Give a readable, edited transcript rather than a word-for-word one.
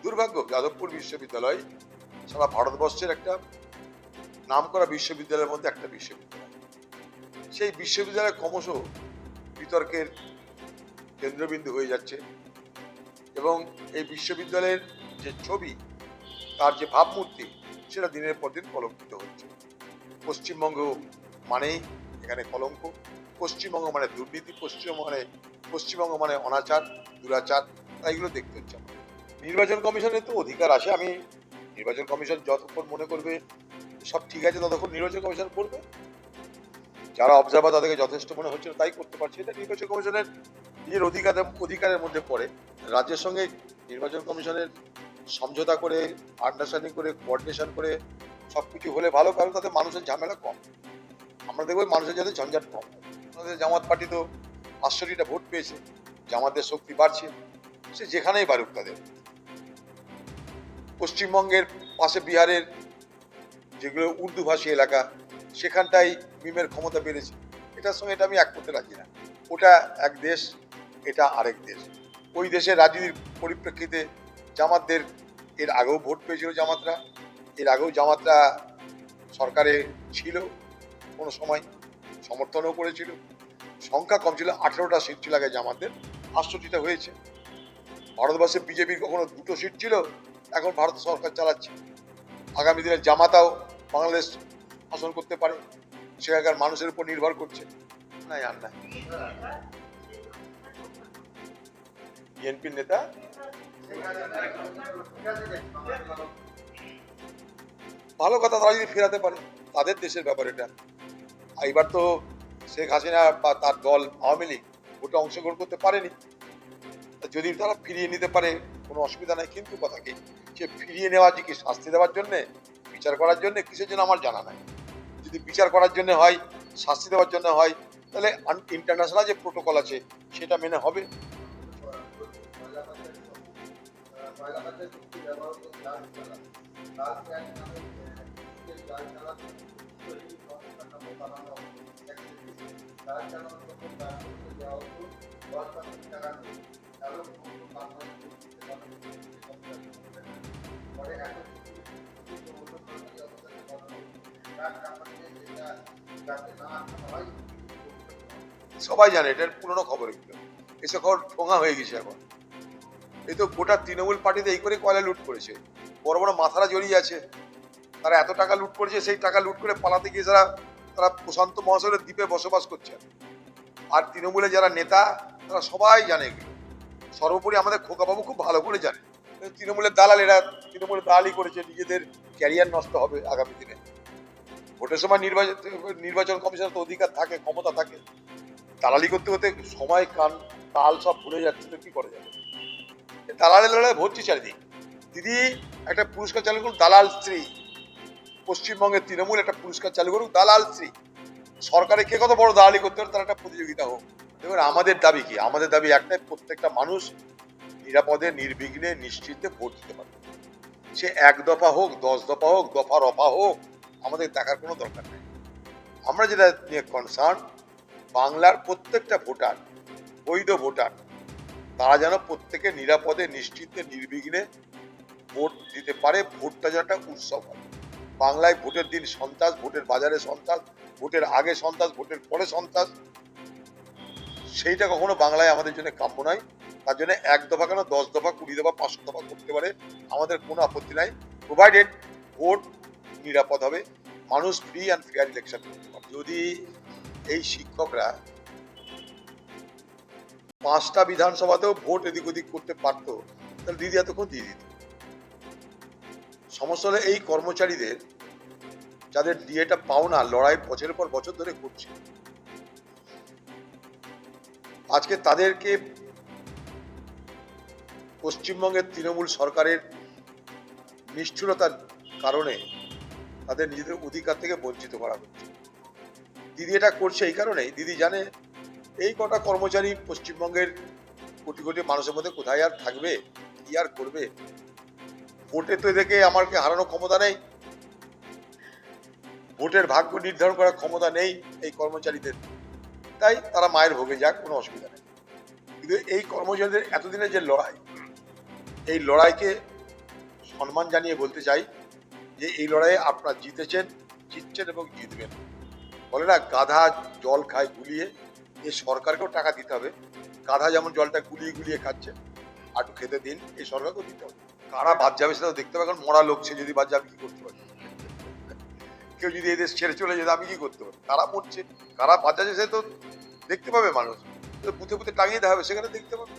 দুর্ভাগ্য, যাদবপুর বিশ্ববিদ্যালয় সারা ভারতবর্ষের একটা নামকরা বিশ্ববিদ্যালয়ের মধ্যে একটা বিশ্ববিদ্যালয়। সেই বিশ্ববিদ্যালয় ক্রমশ বিতর্কের কেন্দ্রবিন্দু হয়ে যাচ্ছে এবং এই বিশ্ববিদ্যালয়ের যে ছবি, তার যে ভাবমূর্তি, সেটা দিনের পর দিন কলঙ্কিত হচ্ছে। পশ্চিমবঙ্গ মানেই এখানে কলঙ্ক, পশ্চিমবঙ্গ মানে দুর্নীতি, পশ্চিমবঙ্গ মানে অনাচার, দুরাচার, এগুলো দেখতে হচ্ছে আমাদের। নির্বাচন কমিশনের তো অধিকার আছে, আমি নির্বাচন কমিশন যতক্ষণ মনে করবে সব ঠিক আছে ততক্ষণ নির্বাচন কমিশন করবে। যারা অবজারভার তাদেরকে যথেষ্ট মনে হচ্ছে তাই করতে পারছে, এটা নির্বাচন কমিশনের নিজের অধিকারের মধ্যে পড়ে। রাজ্যের সঙ্গে নির্বাচন কমিশনের সমঝোতা করে, আন্ডারস্ট্যান্ডিং করে, কোঅর্ডিনেশন করে সবকিছু হলে ভালো, কারণ তাতে মানুষের ঝামেলা কম। আমরা দেখবো মানুষের যাতে ঝঞ্ঝাট কম। আমাদের জামাত পার্টি তো 500টা ভোট পেয়েছে, জামাতের শক্তি বাড়ছে, সে যেখানেই বাড়ুক তাদের। পশ্চিমবঙ্গের পাশে বিহারের যেগুলো উর্দু ভাষী এলাকা, সেখানটাই মিমের ক্ষমতা বেড়েছে। এটার সঙ্গে এটা আমি এক করতে রাজি না। ওটা এক দেশ, এটা আরেক দেশ। ওই দেশের রাজনীতির পরিপ্রেক্ষিতে জামাতদের এর আগেও ভোট পেয়েছিল, এর আগেও জামাতরা সরকারে ছিল, কোনো সময় সমর্থনও করেছিল। সংখ্যা কম ছিল, 18টা সিট ছিল আগে জামাতদের, 68টা হয়েছে। ভারতবর্ষে বিজেপির কখনো 2টো সিট ছিল, এখন ভারত সরকার চালাচ্ছে। আগামী দিনে জামাতাও বাংলাদেশ শাসন করতে পারে, সেখানকার মানুষের উপর নির্ভর করছে। নাই আর নাই। বিএনপির নেতা ভালো কথা, তারা যদি ফেরাতে পারে, তাদের দেশের ব্যাপার এটা। এবার তো শেখ হাসিনা বা তার দল আওয়ামী লীগ ভোটে অংশগ্রহণ করতে পারেনি, যদি তারা ফিরিয়ে নিতে পারে কোনো অসুবিধা নাই। কিন্তু কথা কি, সে ফিরিয়ে নেওয়া যে কি শাস্তি দেওয়ার জন্য, বিচার করার জন্য, কিসের জন্য আমার জানা নাই। যদি বিচার করার জন্য হয়, শাস্তি দেওয়ার জন্য হয়, তাহলে ইন্টারন্যাশনাল যে প্রোটোকল আছে সেটা মেনে হবে। সবাই জানে, এটার পুরনো খবর, এগুলো এসব খবর ঠোঙা হয়ে গেছে এখন। এই তো গোটা তৃণমূল পার্টিতে এই করে কয়লা লুট করেছে, বড় বড় মাথারা জড়িয়ে আছে, তারা এত টাকা লুট করেছে, সেই টাকা লুট করে পালাতে গিয়ে তারা প্রশান্ত মহাসাগরের দ্বীপে বসবাস করছে। আর তৃণমূলে যারা নেতা, তারা সবাই জানে এগুলো। সর্বোপরি আমাদের খোকাবাবু খুব ভালো করে জানে তৃণমূলের দালাল, এরা তৃণমূলের দালালি করেছে, নিজেদের ক্যারিয়ার নষ্ট হবে আগামী দিনে। ভোটের সময় নির্বাচন কমিশনের তো অধিকার থাকে, ক্ষমতা থাকে, দালালি করতে করতে সময় কাল সব ভুলে যাচ্ছে, তো কি করে যাবে। দালালের লড়াই ভর্তি চারিদিক। দিদি একটা পুরস্কার চালু করুন, দালাল স্ত্রী। পশ্চিমবঙ্গের তৃণমূল একটা পুরস্কার চালু করুক, দালাল স্ত্রী। সরকারে কে কত বড় দালালি করতে পারে তার একটা প্রতিযোগিতা হোক। দেখুন, আমাদের দাবি কি? আমাদের দাবি একটাই, প্রত্যেকটা মানুষ নিরাপদে, নির্বিঘ্নে, নিশ্চিন্তে ভোট দিতে পারে। সে 1 দফা হোক, 10 দফা হোক, দফা রফা হোক, আমাদের দেখার কোনো দরকার নেই। আমরা যেটা নিয়ে কনসার্ন, বাংলার প্রত্যেকটা ভোটার, বৈধ ভোটার, তারা যেন প্রত্যেকে নিরাপদে, নিশ্চিন্তে, নির্বিঘ্নে ভোট দিতে পারে। ভোটটা যেন একটা উৎসব হয়। বাংলায় ভোটের দিন সন্ত্রাস, ভোটের বাজারে সন্ত্রাস, ভোটের আগে সন্ত্রাস, ভোটের পরে সন্ত্রাস, সেইটা কখনো বাংলায় আমাদের জন্য কাম্য নয়। তার জন্য 1 দফা কেন, 10 দফা, 20 দফা, 500 দফা করতে পারে, আমাদের কোনো আপত্তি নাই, প্রোভাইডেড ভোট নিরাপদ হবে, মানুষ ফ্রি অ্যান্ড ফেয়ার ইলেকশন করতে পারে। যদি এই শিক্ষকরা 5টা বিধানসভাতেও ভোট এদিক ওদিক করতে পারতো, তাহলে দিদি এতক্ষণ দিয়ে দিত। সমস্যা হলে এই কর্মচারীদের, যাদের ডিএটা পাওনা, লড়াই বছরের পর বছর ধরে করছে, আজকে তাদেরকে পশ্চিমবঙ্গের তৃণমূল সরকারের নিষ্ঠুরতার কারণে তাদের নিজেদের অধিকার থেকে বঞ্চিত করা হচ্ছে। দিদি এটা করছে এই কারণেই, দিদি জানে এই কটা কর্মচারী পশ্চিমবঙ্গের কোটি কোটি মানুষের মধ্যে কোথায় আর থাকবে, কি আর করবে। ভোটে তো এদেরকে আমাকে হারানোর ক্ষমতা নেই, ভোটের ভাগ্য নির্ধারণ করার ক্ষমতা নেই এই কর্মচারীদের, তাই তারা মায়ের ভোগে যাক, কোনো অসুবিধা নেই। কিন্তু এই কর্মচারীদের এতদিনের যে লড়াই, এই লড়াইকে সম্মান জানিয়ে বলতে চাই যে এই লড়াইয়ে আপনারা জিতছেন এবং জিতবেন। বলে না গাধা জল খায় গুলিয়ে, এই সরকারকেও টাকা দিতে হবে। গাধা যেমন জলটা গুলিয়ে গুলিয়ে খাচ্ছে, আর একটু খেতে দিন, এই সরকারকেও দিতে হবে। কারা বাদ যাবে সেটাও দেখতে হবে। এখন মরা লোক, সে যদি বাদ যাবে আমি কি করতে পারি? কেউ যদি এই দেশ ছেড়ে চলে যেত আমি কি করতে পারি? তারা মরছে, কারা বাদ যাচ্ছে সে তো দেখতে পাবে মানুষ, বুথে বুথে টাঙিয়ে দেওয়া হবে, সেখানে দেখতে পাবে।